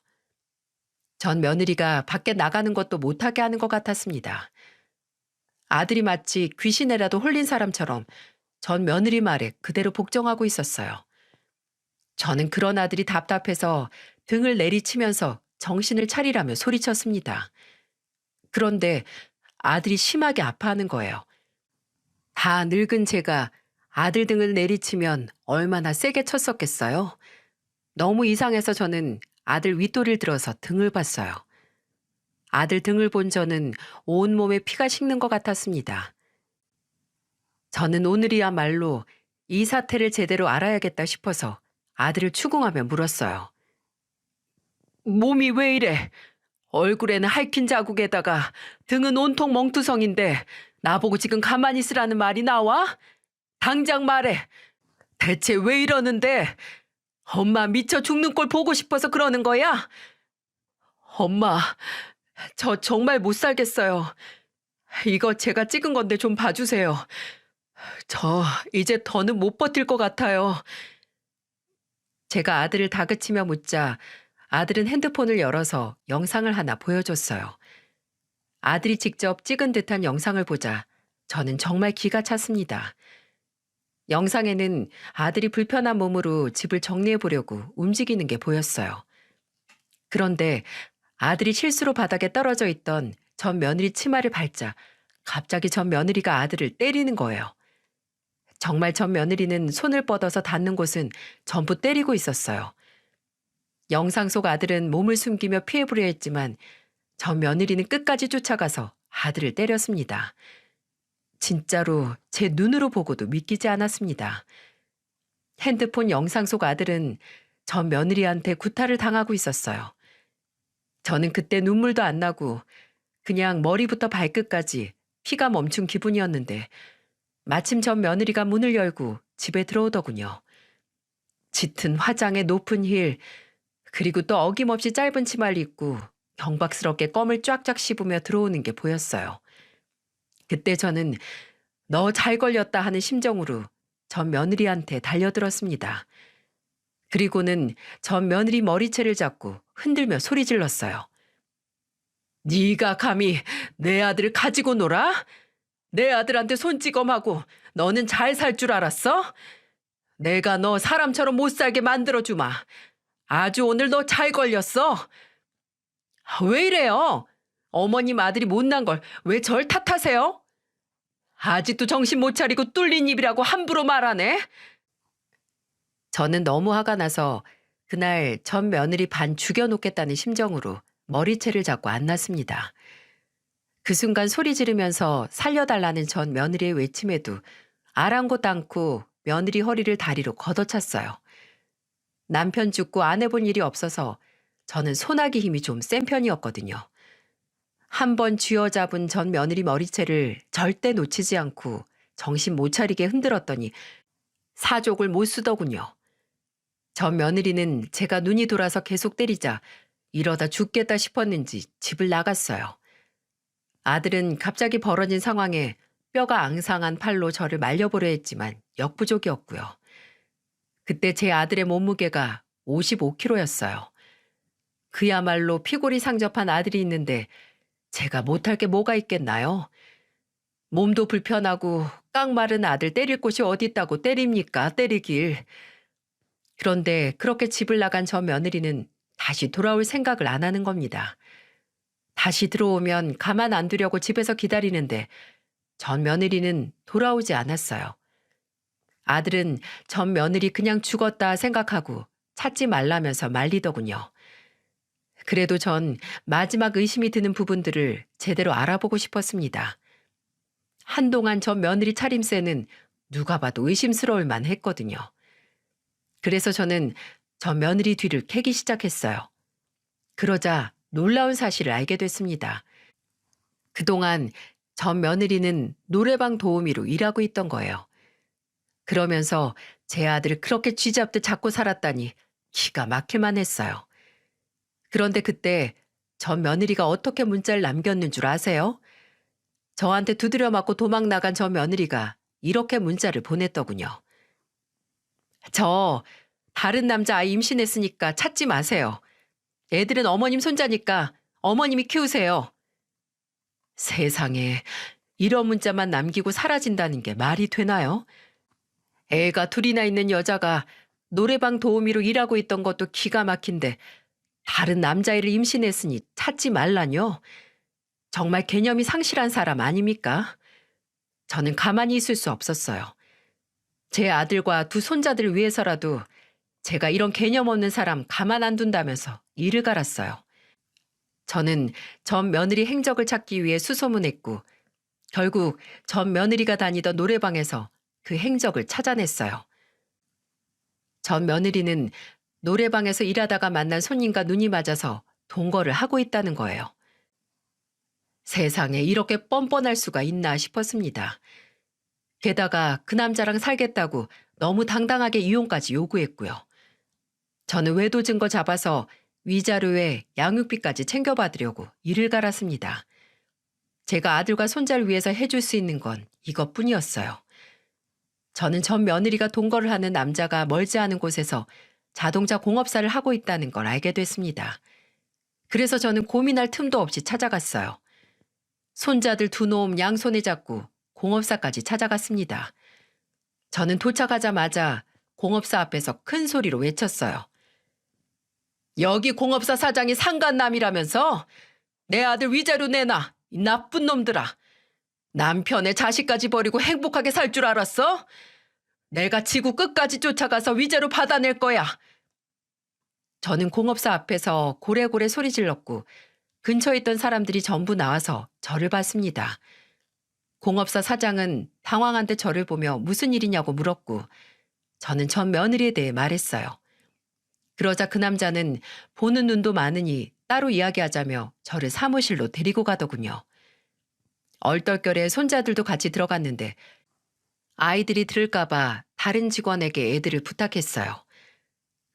A: 전 며느리가 밖에 나가는 것도 못하게 하는 것 같았습니다. 아들이 마치 귀신에라도 홀린 사람처럼 전 며느리 말에 그대로 복종하고 있었어요. 저는 그런 아들이 답답해서 등을 내리치면서 정신을 차리라며 소리쳤습니다. 그런데 아들이 심하게 아파하는 거예요. 다 늙은 제가 아들 등을 내리치면 얼마나 세게 쳤었겠어요? 너무 이상해서 저는 아들 윗도리를 들어서 등을 봤어요. 아들 등을 본 저는 온몸에 피가 식는 것 같았습니다. 저는 오늘이야말로 이 사태를 제대로 알아야겠다 싶어서 아들을 추궁하며 물었어요. 몸이 왜 이래? 얼굴에는 핥힌 자국에다가 등은 온통 멍투성인데 나보고 지금 가만히 있으라는 말이 나와? 당장 말해. 대체 왜 이러는데? 엄마 미쳐 죽는 꼴 보고 싶어서 그러는 거야? 엄마, 저 정말 못 살겠어요. 이거 제가 찍은 건데 좀 봐주세요. 저 이제 더는 못 버틸 것 같아요. 제가 아들을 다그치며 묻자 아들은 핸드폰을 열어서 영상을 하나 보여줬어요. 아들이 직접 찍은 듯한 영상을 보자 저는 정말 기가 찼습니다. 영상에는 아들이 불편한 몸으로 집을 정리해 보려고 움직이는 게 보였어요. 그런데 아들이 실수로 바닥에 떨어져 있던 전 며느리 치마를 밟자 갑자기 전 며느리가 아들을 때리는 거예요. 정말 전 며느리는 손을 뻗어서 닿는 곳은 전부 때리고 있었어요. 영상 속 아들은 몸을 숨기며 피해보려 했지만 전 며느리는 끝까지 쫓아가서 아들을 때렸습니다. 진짜로 제 눈으로 보고도 믿기지 않았습니다. 핸드폰 영상 속 아들은 전 며느리한테 구타를 당하고 있었어요. 저는 그때 눈물도 안 나고 그냥 머리부터 발끝까지 피가 멈춘 기분이었는데 마침 전 며느리가 문을 열고 집에 들어오더군요. 짙은 화장에 높은 힐, 그리고 또 어김없이 짧은 치마를 입고 경박스럽게 껌을 쫙쫙 씹으며 들어오는 게 보였어요. 그때 저는 너 잘 걸렸다 하는 심정으로 전 며느리한테 달려들었습니다. 그리고는 전 며느리 머리채를 잡고 흔들며 소리 질렀어요. 네가 감히 내 아들을 가지고 놀아? 내 아들한테 손찌검하고 너는 잘 살 줄 알았어? 내가 너 사람처럼 못 살게 만들어주마. 아주 오늘 너 잘 걸렸어. 왜 이래요? 어머님 아들이 못난 걸 왜 절 탓하세요? 아직도 정신 못 차리고 뚫린 입이라고 함부로 말하네. 저는 너무 화가 나서 그날 전 며느리 반 죽여놓겠다는 심정으로 머리채를 잡고 안 났습니다. 그 순간 소리 지르면서 살려달라는 전 며느리의 외침에도 아랑곳 않고 며느리 허리를 다리로 걷어찼어요. 남편 죽고 안 해본 일이 없어서 저는 소나기 힘이 좀 센 편이었거든요. 한 번 쥐어잡은 전 며느리 머리채를 절대 놓치지 않고 정신 못 차리게 흔들었더니 사족을 못 쓰더군요. 전 며느리는 제가 눈이 돌아서 계속 때리자 이러다 죽겠다 싶었는지 집을 나갔어요. 아들은 갑자기 벌어진 상황에 뼈가 앙상한 팔로 저를 말려보려 했지만 역부족이었고요. 그때 제 아들의 몸무게가 55kg였어요. 그야말로 피골이 상접한 아들이 있는데 제가 못할 게 뭐가 있겠나요? 몸도 불편하고 깡마른 아들 때릴 곳이 어디 있다고 때립니까? 때리길. 그런데 그렇게 집을 나간 저 며느리는 다시 돌아올 생각을 안 하는 겁니다. 다시 들어오면 가만 안 두려고 집에서 기다리는데 전 며느리는 돌아오지 않았어요. 아들은 전 며느리 그냥 죽었다 생각하고 찾지 말라면서 말리더군요. 그래도 전 마지막 의심이 드는 부분들을 제대로 알아보고 싶었습니다. 한동안 전 며느리 차림새는 누가 봐도 의심스러울 만했거든요. 그래서 저는 전 며느리 뒤를 캐기 시작했어요. 그러자 놀라운 사실을 알게 됐습니다. 그동안 전 며느리는 노래방 도우미로 일하고 있던 거예요. 그러면서 제 아들을 그렇게 쥐잡듯 잡고 살았다니 기가 막힐만 했어요. 그런데 그때 전 며느리가 어떻게 문자를 남겼는 줄 아세요? 저한테 두드려 맞고 도망 나간 저 며느리가 이렇게 문자를 보냈더군요. 저 다른 남자 아이 임신했으니까 찾지 마세요. 애들은 어머님 손자니까 어머님이 키우세요. 세상에 이런 문자만 남기고 사라진다는 게 말이 되나요? 애가 둘이나 있는 여자가 노래방 도우미로 일하고 있던 것도 기가 막힌데 다른 남자애를 임신했으니 찾지 말라뇨? 정말 개념이 상실한 사람 아닙니까? 저는 가만히 있을 수 없었어요. 제 아들과 두 손자들을 위해서라도 제가 이런 개념 없는 사람 가만 안 둔다면서 이를 갈았어요. 저는 전 며느리 행적을 찾기 위해 수소문했고 결국 전 며느리가 다니던 노래방에서 그 행적을 찾아냈어요. 전 며느리는 노래방에서 일하다가 만난 손님과 눈이 맞아서 동거를 하고 있다는 거예요. 세상에 이렇게 뻔뻔할 수가 있나 싶었습니다. 게다가 그 남자랑 살겠다고 너무 당당하게 이혼까지 요구했고요. 저는 외도 증거 잡아서 위자료에 양육비까지 챙겨받으려고 이를 갈았습니다. 제가 아들과 손자를 위해서 해줄 수 있는 건 이것뿐이었어요. 저는 전 며느리가 동거를 하는 남자가 멀지 않은 곳에서 자동차 공업사를 하고 있다는 걸 알게 됐습니다. 그래서 저는 고민할 틈도 없이 찾아갔어요. 손자들 두 놈 양손에 잡고 공업사까지 찾아갔습니다. 저는 도착하자마자 공업사 앞에서 큰 소리로 외쳤어요. 여기 공업사 사장이 상간남이라면서? 내 아들 위자료 내놔, 이 나쁜 놈들아. 남편의 자식까지 버리고 행복하게 살 줄 알았어? 내가 지구 끝까지 쫓아가서 위자료 받아낼 거야. 저는 공업사 앞에서 고래고래 소리 질렀고 근처에 있던 사람들이 전부 나와서 저를 봤습니다. 공업사 사장은 당황한 듯 저를 보며 무슨 일이냐고 물었고 저는 전 며느리에 대해 말했어요. 그러자 그 남자는 보는 눈도 많으니 따로 이야기하자며 저를 사무실로 데리고 가더군요. 얼떨결에 손자들도 같이 들어갔는데 아이들이 들을까봐 다른 직원에게 애들을 부탁했어요.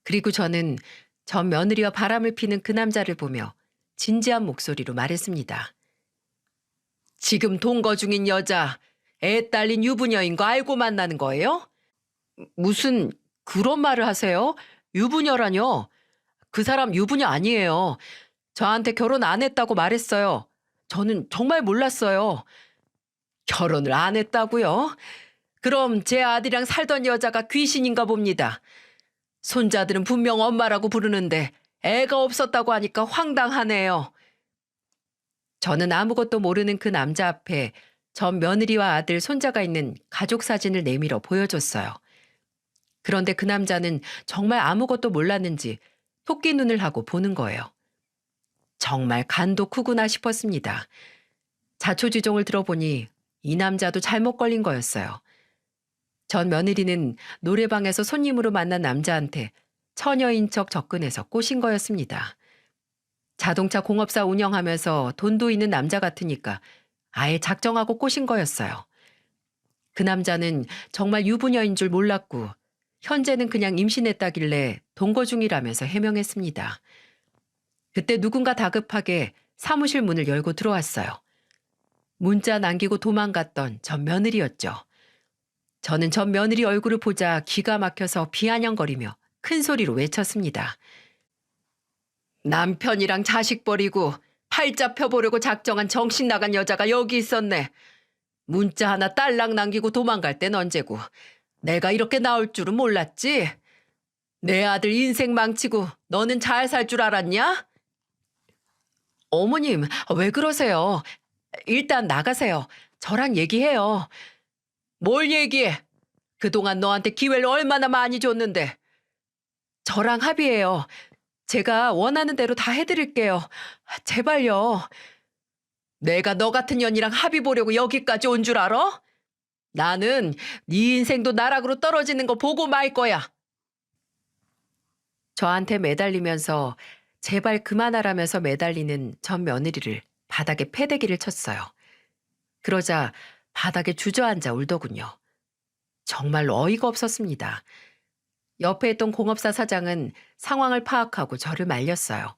A: 그리고 저는 전 며느리와 바람을 피는 그 남자를 보며 진지한 목소리로 말했습니다. 지금 동거 중인 여자, 애 딸린 유부녀인 거 알고 만나는 거예요? 무슨 그런 말을 하세요? 유부녀라뇨? 그 사람 유부녀 아니에요. 저한테 결혼 안 했다고 말했어요. 저는 정말 몰랐어요. 결혼을 안 했다고요? 그럼 제 아들이랑 살던 여자가 귀신인가 봅니다. 손자들은 분명 엄마라고 부르는데 애가 없었다고 하니까 황당하네요. 저는 아무것도 모르는 그 남자 앞에 전 며느리와 아들 손자가 있는 가족 사진을 내밀어 보여줬어요. 그런데 그 남자는 정말 아무것도 몰랐는지 토끼 눈을 하고 보는 거예요. 정말 간도 크구나 싶었습니다. 자초지종을 들어보니 이 남자도 잘못 걸린 거였어요. 전 며느리는 노래방에서 손님으로 만난 남자한테 처녀인 척 접근해서 꼬신 거였습니다. 자동차 공업사 운영하면서 돈도 있는 남자 같으니까 아예 작정하고 꼬신 거였어요. 그 남자는 정말 유부녀인 줄 몰랐고 현재는 그냥 임신했다길래 동거 중이라면서 해명했습니다. 그때 누군가 다급하게 사무실 문을 열고 들어왔어요. 문자 남기고 도망갔던 전 며느리였죠. 저는 전 며느리 얼굴을 보자 기가 막혀서 비아냥거리며 큰 소리로 외쳤습니다. 남편이랑 자식 버리고 팔자 펴보려고 작정한 정신 나간 여자가 여기 있었네. 문자 하나 딸랑 남기고 도망갈 땐 언제고. 내가 이렇게 나올 줄은 몰랐지. 내 아들 인생 망치고 너는 잘 살 줄 알았냐? 어머님, 왜 그러세요? 일단 나가세요. 저랑 얘기해요. 뭘 얘기해? 그동안 너한테 기회를 얼마나 많이 줬는데. 저랑 합의해요. 제가 원하는 대로 다 해드릴게요. 제발요. 내가 너 같은 년이랑 합의 보려고 여기까지 온 줄 알아? 나는 네 인생도 나락으로 떨어지는 거 보고 말 거야. 저한테 매달리면서 제발 그만하라면서 매달리는 전 며느리를 바닥에 패대기를 쳤어요. 그러자 바닥에 주저앉아 울더군요. 정말 어이가 없었습니다. 옆에 있던 공업사 사장은 상황을 파악하고 저를 말렸어요.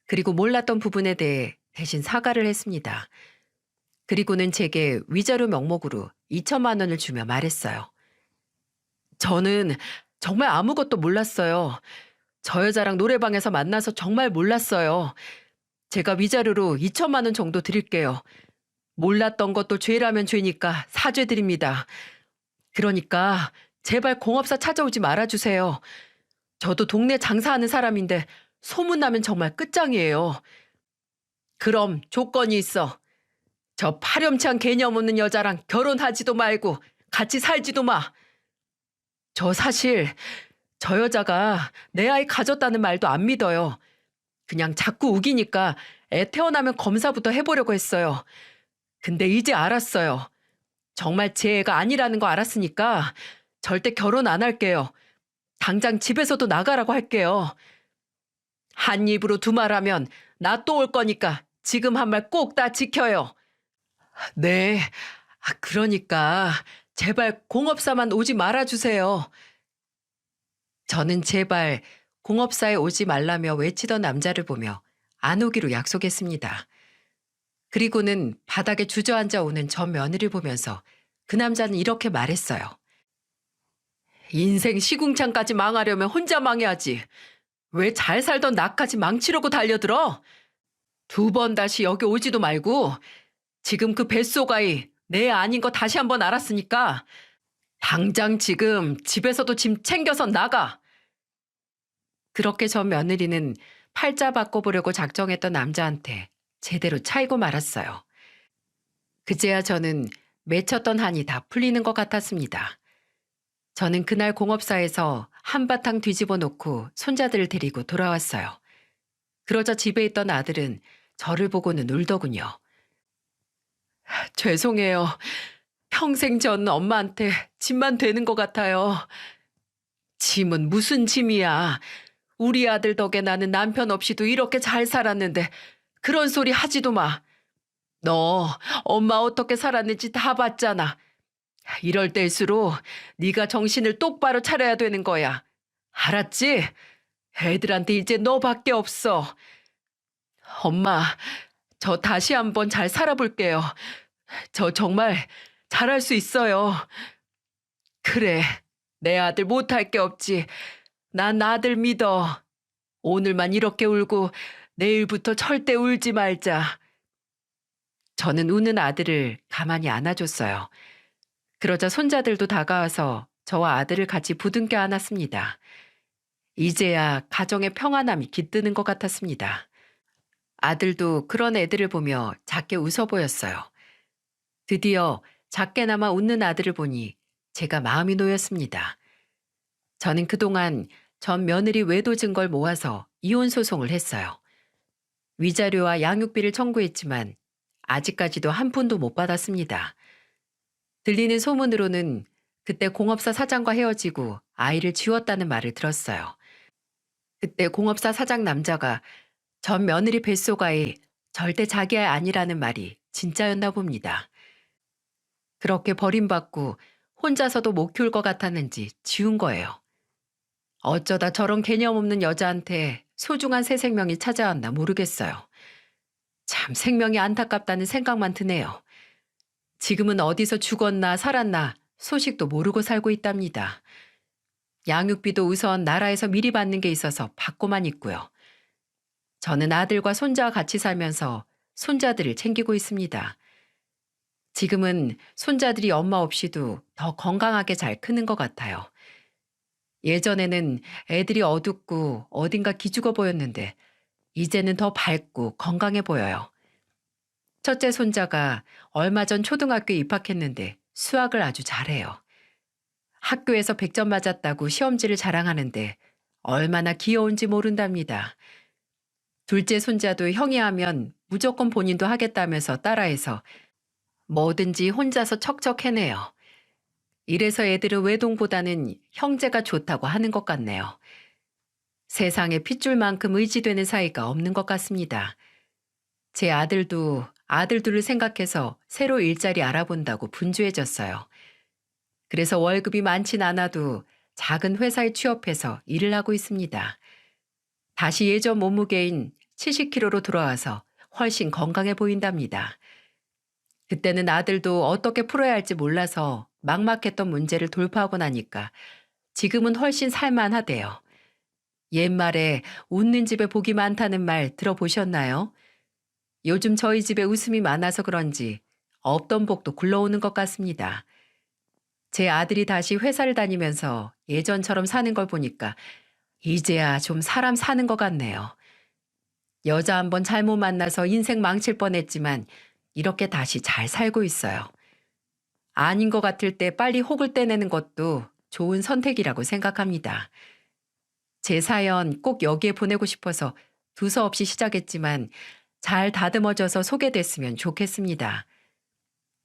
A: 그리고 몰랐던 부분에 대해 대신 사과를 했습니다. 그리고는 제게 위자료 명목으로 2천만 원을 주며 말했어요. 저는 정말 아무것도 몰랐어요. 저 여자랑 노래방에서 만나서 정말 몰랐어요. 제가 위자료로 2천만 원 정도 드릴게요. 몰랐던 것도 죄라면 죄니까 사죄드립니다. 그러니까 제발 공업사 찾아오지 말아주세요. 저도 동네 장사하는 사람인데 소문나면 정말 끝장이에요. 그럼 조건이 있어. 저 파렴치한 개념 없는 여자랑 결혼하지도 말고 같이 살지도 마. 저 사실 저 여자가 내 아이 가졌다는 말도 안 믿어요. 그냥 자꾸 우기니까 애 태어나면 검사부터 해보려고 했어요. 근데 이제 알았어요. 정말 제 애가 아니라는 거 알았으니까 절대 결혼 안 할게요. 당장 집에서도 나가라고 할게요. 한 입으로 두 말하면 나 또 올 거니까 지금 한 말 꼭 다 지켜요. 네, 그러니까 제발 공업사만 오지 말아주세요. 저는 제발 공업사에 오지 말라며 외치던 남자를 보며 안 오기로 약속했습니다. 그리고는 바닥에 주저앉아 오는 전 며느리를 보면서 그 남자는 이렇게 말했어요. 인생 시궁창까지 망하려면 혼자 망해야지. 왜 잘 살던 나까지 망치려고 달려들어? 2번 다시 여기 오지도 말고 지금 그 뱃속아이 내 아닌 거 다시 한번 알았으니까 당장 지금 집에서도 짐 챙겨서 나가. 그렇게 전 며느리는 팔자 바꿔보려고 작정했던 남자한테 제대로 차이고 말았어요. 그제야 저는 맺혔던 한이 다 풀리는 것 같았습니다. 저는 그날 공업사에서 한바탕 뒤집어 놓고 손자들을 데리고 돌아왔어요. 그러자 집에 있던 아들은 저를 보고는 울더군요. 죄송해요. 평생 전 엄마한테 짐만 되는 것 같아요. 짐은 무슨 짐이야. 우리 아들 덕에 나는 남편 없이도 이렇게 잘 살았는데 그런 소리 하지도 마. 너 엄마 어떻게 살았는지 다 봤잖아. 이럴 때일수록 네가 정신을 똑바로 차려야 되는 거야. 알았지? 애들한테 이제 너밖에 없어. 엄마, 저 다시 한번 잘 살아볼게요. 저 정말 잘할 수 있어요. 그래, 내 아들 못할 게 없지. 난 아들 믿어. 오늘만 이렇게 울고 내일부터 절대 울지 말자. 저는 우는 아들을 가만히 안아줬어요. 그러자 손자들도 다가와서 저와 아들을 같이 부둥켜 안았습니다. 이제야 가정의 평안함이 깃드는 것 같았습니다. 아들도 그런 애들을 보며 작게 웃어 보였어요. 드디어 작게나마 웃는 아들을 보니 제가 마음이 놓였습니다. 저는 그동안 전 며느리 외도 증거를 모아서 이혼 소송을 했어요. 위자료와 양육비를 청구했지만 아직까지도 한 푼도 못 받았습니다. 들리는 소문으로는 그때 공업사 사장과 헤어지고 아이를 지웠다는 말을 들었어요. 그때 공업사 사장 남자가 전 며느리 뱃속아이 절대 자기 아이 아니라는 말이 진짜였나 봅니다. 그렇게 버림받고 혼자서도 못 키울 것 같았는지 지운 거예요. 어쩌다 저런 개념 없는 여자한테 소중한 새 생명이 찾아왔나 모르겠어요. 참 생명이 안타깝다는 생각만 드네요. 지금은 어디서 죽었나 살았나 소식도 모르고 살고 있답니다. 양육비도 우선 나라에서 미리 받는 게 있어서 받고만 있고요. 저는 아들과 손자와 같이 살면서 손자들을 챙기고 있습니다. 지금은 손자들이 엄마 없이도 더 건강하게 잘 크는 것 같아요. 예전에는 애들이 어둡고 어딘가 기죽어 보였는데 이제는 더 밝고 건강해 보여요. 첫째 손자가 얼마 전 초등학교에 입학했는데 수학을 아주 잘해요. 학교에서 100점 맞았다고 시험지를 자랑하는데 얼마나 귀여운지 모른답니다. 둘째 손자도 형이 하면 무조건 본인도 하겠다면서 따라해서 뭐든지 혼자서 척척 해내요. 이래서 애들은 외동보다는 형제가 좋다고 하는 것 같네요. 세상에 핏줄만큼 의지되는 사이가 없는 것 같습니다. 제 아들도 아들들을 생각해서 새로 일자리 알아본다고 분주해졌어요. 그래서 월급이 많진 않아도 작은 회사에 취업해서 일을 하고 있습니다. 다시 예전 몸무게인 70kg로 돌아와서 훨씬 건강해 보인답니다. 그때는 아들도 어떻게 풀어야 할지 몰라서 막막했던 문제를 돌파하고 나니까 지금은 훨씬 살만하대요. 옛말에 웃는 집에 복이 많다는 말 들어보셨나요? 요즘 저희 집에 웃음이 많아서 그런지 없던 복도 굴러오는 것 같습니다. 제 아들이 다시 회사를 다니면서 예전처럼 사는 걸 보니까 이제야 좀 사람 사는 것 같네요. 여자 한번 잘못 만나서 인생 망칠 뻔했지만 이렇게 다시 잘 살고 있어요. 아닌 것 같을 때 빨리 혹을 떼내는 것도 좋은 선택이라고 생각합니다. 제 사연 꼭 여기에 보내고 싶어서 두서없이 시작했지만 잘 다듬어져서 소개됐으면 좋겠습니다.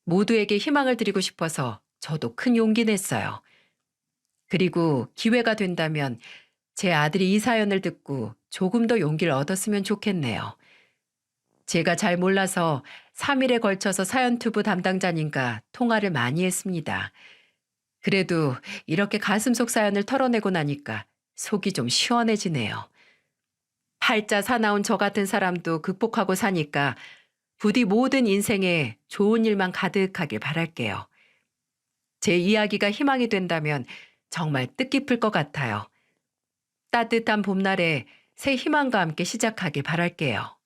A: 모두에게 희망을 드리고 싶어서 저도 큰 용기 냈어요. 그리고 기회가 된다면 제 아들이 이 사연을 듣고 조금 더 용기를 얻었으면 좋겠네요. 제가 잘 몰라서 3일에 걸쳐서 사연투부 담당자님과 통화를 많이 했습니다. 그래도 이렇게 가슴속 사연을 털어내고 나니까 속이 좀 시원해지네요. 팔자 사나운 저 같은 사람도 극복하고 사니까 부디 모든 인생에 좋은 일만 가득하길 바랄게요. 제 이야기가 희망이 된다면 정말 뜻깊을 것 같아요. 따뜻한 봄날에 새 희망과 함께 시작하길 바랄게요.